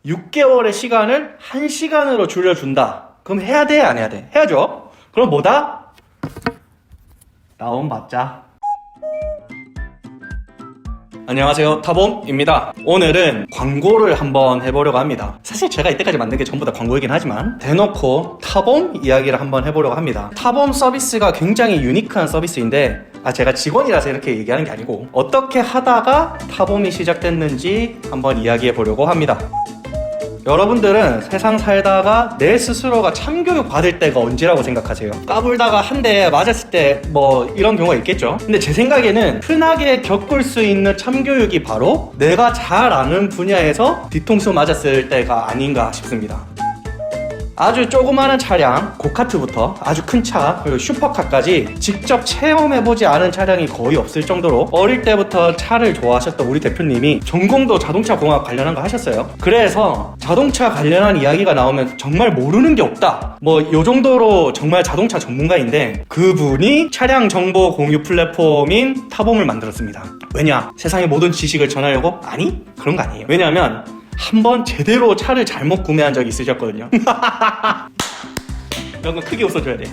6개월의 시간을 1시간으로 줄여준다. 그럼 해야 돼? 안 해야 돼? 해야죠. 그럼 뭐다? 다운받자. 안녕하세요, 타봄입니다. 오늘은 광고를 한번 해보려고 합니다. 사실 제가 이때까지 만든 게 전부 다 광고이긴 하지만 대놓고 타봄 이야기를 한번 해보려고 합니다. 타봄 서비스가 굉장히 유니크한 서비스인데 제가 직원이라서 이렇게 얘기하는 게 아니고 어떻게 하다가 타봄이 시작됐는지 한번 이야기해 보려고 합니다. 여러분들은 세상 살다가 내 스스로가 참교육 받을 때가 언제라고 생각하세요? 까불다가 한 대 맞았을 때 뭐 이런 경우가 있겠죠? 근데 제 생각에는 흔하게 겪을 수 있는 참교육이 바로 내가 잘 아는 분야에서 뒤통수 맞았을 때가 아닌가 싶습니다. 아주 조그마한 차량, 고카트부터 아주 큰 차, 그리고 슈퍼카까지 직접 체험해보지 않은 차량이 거의 없을 정도로 어릴 때부터 차를 좋아하셨던 우리 대표님이 전공도 자동차 공학 관련한 거 하셨어요. 그래서 자동차 관련한 이야기가 나오면 정말 모르는 게 없다. 뭐 요 정도로 정말 자동차 전문가인데 그분이 차량 정보 공유 플랫폼인 타봄을 만들었습니다. 왜냐? 세상의 모든 지식을 전하려고? 아니? 그런 거 아니에요. 왜냐하면 한번 제대로 차를 잘못 구매한 적이 있으셨거든요. 이런 건 크게 웃어줘야 돼.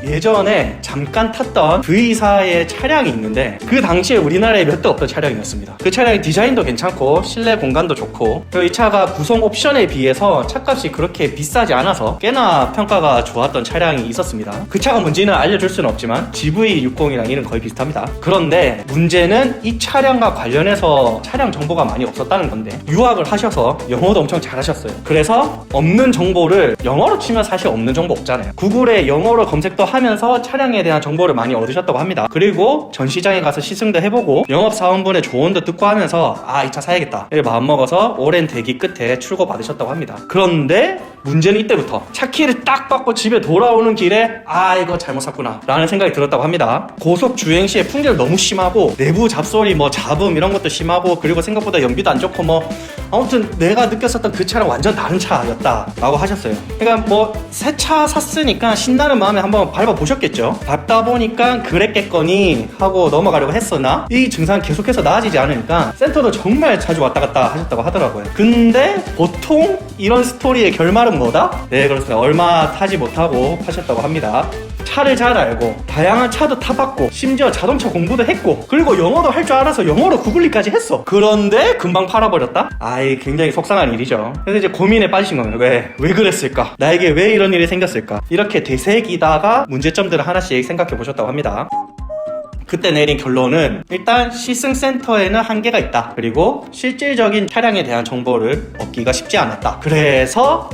예전에 잠깐 탔던 V사의 차량이 있는데 그 당시에 우리나라에 몇 대 없던 차량이었습니다. 그 차량의 디자인도 괜찮고 실내 공간도 좋고 그리고 이 차가 구성 옵션에 비해서 차값이 그렇게 비싸지 않아서 꽤나 평가가 좋았던 차량이 있었습니다. 그 차가 뭔지는 알려줄 수는 없지만 GV60이랑 이름 거의 비슷합니다. 그런데 문제는 이 차량과 관련해서 차량 정보가 많이 없었다는 건데 유학을 하셔서 영어도 엄청 잘하셨어요. 그래서 없는 정보를 영어로 치면 사실 없는 정보 없잖아요. 구글에 영어로 검색도 하면서 차량에 대한 정보를 많이 얻으셨다고 합니다. 그리고 전시장에 가서 시승도 해보고 영업사원분의 조언도 듣고 하면서 이 차 사야겠다 이렇게 마음먹어서 오랜 대기 끝에 출고 받으셨다고 합니다. 그런데 문제는 이때부터 차 키를 딱 받고 집에 돌아오는 길에 이거 잘못 샀구나 라는 생각이 들었다고 합니다. 고속 주행 시에 풍질 너무 심하고 내부 잡소리 잡음 이런 것도 심하고 그리고 생각보다 연비도 안 좋고 아무튼 내가 느꼈었던 그 차랑 완전 다른 차였다 라고 하셨어요. 그러니까 새 차 샀으니까 신나는 마음에 한번 밟아보셨겠죠. 밟다 보니까 그랬겠거니 하고 넘어가려고 했으나 이 증상 계속해서 나아지지 않으니까 센터도 정말 자주 왔다 갔다 하셨다고 하더라고요. 근데 보통 이런 스토리의 결말은 뭐다? 네, 그렇습니다. 얼마 타지 못하고 파셨다고 합니다. 차를 잘 알고 다양한 차도 타봤고 심지어 자동차 공부도 했고 그리고 영어도 할 줄 알아서 영어로 구글리까지 했어. 그런데 금방 팔아버렸다? 굉장히 속상한 일이죠. 그래서 이제 고민에 빠지신 겁니다. 왜 그랬을까? 나에게 왜 이런 일이 생겼을까? 이렇게 되새기다가 문제점들을 하나씩 생각해 보셨다고 합니다. 그때 내린 결론은 일단 시승센터에는 한계가 있다. 그리고 실질적인 차량에 대한 정보를 얻기가 쉽지 않았다. 그래서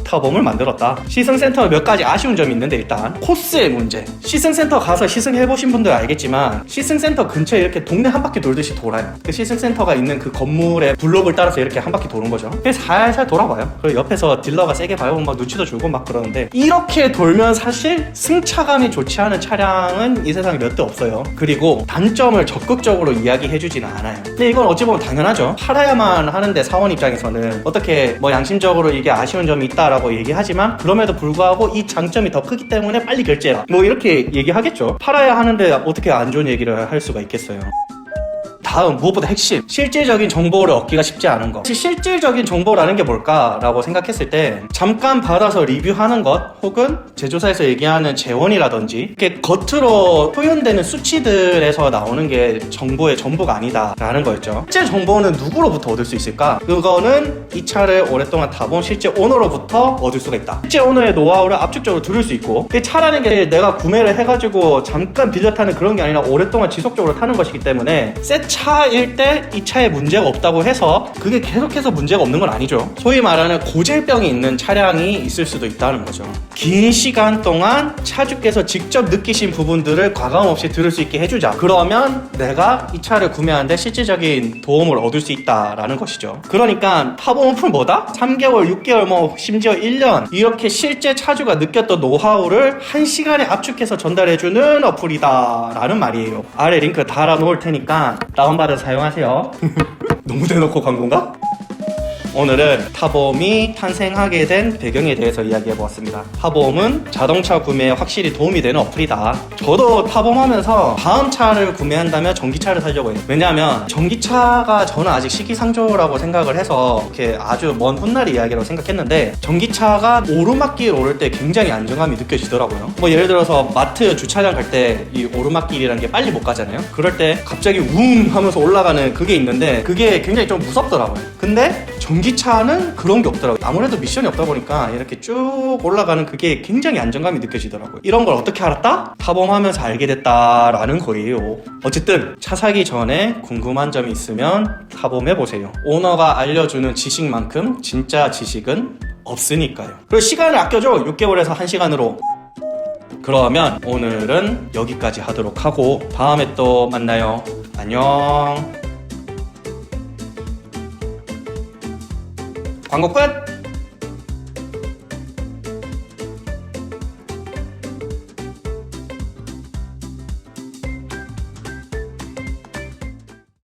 타봄을 만들었다. 시승센터 몇 가지 아쉬운 점이 있는데 일단 코스의 문제. 시승센터 가서 시승해보신 분들 알겠지만 시승센터 근처에 이렇게 동네 한 바퀴 돌듯이 돌아요. 그 시승센터가 있는 그 건물의 블록을 따라서 이렇게 한 바퀴 도는 거죠. 그래서 살살 돌아봐요. 그리고 옆에서 딜러가 세게 밟으면 눈치도 주고 그러는데 이렇게 돌면 사실 승차감이 좋지 않은 차량은 이 세상에 몇 대 없어요. 그리고 단점을 적극적으로 이야기해주지는 않아요. 근데 이건 어찌 보면 당연하죠. 팔아야만 하는데 사원 입장에서는 어떻게 양심적으로 이게 아쉬운 점이 있다라고 얘기하지만 그럼에도 불구하고 이 장점이 더 크기 때문에 빨리 결제해라 이렇게 얘기하겠죠. 팔아야 하는데 어떻게 안 좋은 얘기를 할 수가 있겠어요. 다음 무엇보다 핵심 실질적인 정보를 얻기가 쉽지 않은 것. 실질적인 정보라는 게 뭘까라고 생각했을 때 잠깐 받아서 리뷰하는 것 혹은 제조사에서 얘기하는 재원이라든지 이렇게 겉으로 표현되는 수치들에서 나오는 게 정보의 전부가 아니다라는 거였죠. 실제 정보는 누구로부터 얻을 수 있을까? 그거는 이 차를 오랫동안 타본 실제 오너로부터 얻을 수가 있다. 실제 오너의 노하우를 압축적으로 들을 수 있고 차라는 게 내가 구매를 해가지고 잠깐 빌려 타는 그런 게 아니라 오랫동안 지속적으로 타는 것이기 때문에 새 차일 때 이 차에 문제가 없다고 해서 그게 계속해서 문제가 없는 건 아니죠. 소위 말하는 고질병이 있는 차량이 있을 수도 있다는 거죠. 긴 시간 동안 차주께서 직접 느끼신 부분들을 과감 없이 들을 수 있게 해주자. 그러면 내가 이 차를 구매하는데 실질적인 도움을 얻을 수 있다라는 것이죠. 그러니까 타봄 어플은 뭐다? 3개월, 6개월, 심지어 1년 이렇게 실제 차주가 느꼈던 노하우를 1시간에 압축해서 전달해주는 어플이다 라는 말이에요. 아래 링크 달아놓을 테니까 다운받아서 사용하세요. 너무 대놓고 광고인가? 오늘은 타보험이 탄생하게 된 배경에 대해서 이야기해보았습니다. 타보험은 자동차 구매에 확실히 도움이 되는 어플이다. 저도 타보험하면서 다음 차를 구매한다면 전기차를 사려고 해요. 왜냐하면 전기차가 저는 아직 시기상조라고 생각을 해서 이렇게 아주 먼 훗날 이야기라고 생각했는데, 전기차가 오르막길 오를 때 굉장히 안정감이 느껴지더라고요. 뭐 예를 들어서 마트 주차장 갈 때 이 오르막길이라는 게 빨리 못 가잖아요. 그럴 때 갑자기 웅 하면서 올라가는 그게 있는데 그게 굉장히 좀 무섭더라고요. 근데 전기차는 그런 게 없더라고요. 아무래도 미션이 없다 보니까 이렇게 쭉 올라가는 그게 굉장히 안정감이 느껴지더라고요. 이런 걸 어떻게 알았다? 타보험하면서 알게 됐다라는 거예요. 어쨌든 차 사기 전에 궁금한 점이 있으면 타보험해보세요. 오너가 알려주는 지식만큼 진짜 지식은 없으니까요. 그리고 시간을 아껴줘. 6개월에서 1시간으로. 그러면 오늘은 여기까지 하도록 하고 다음에 또 만나요. 안녕. 광고 끝!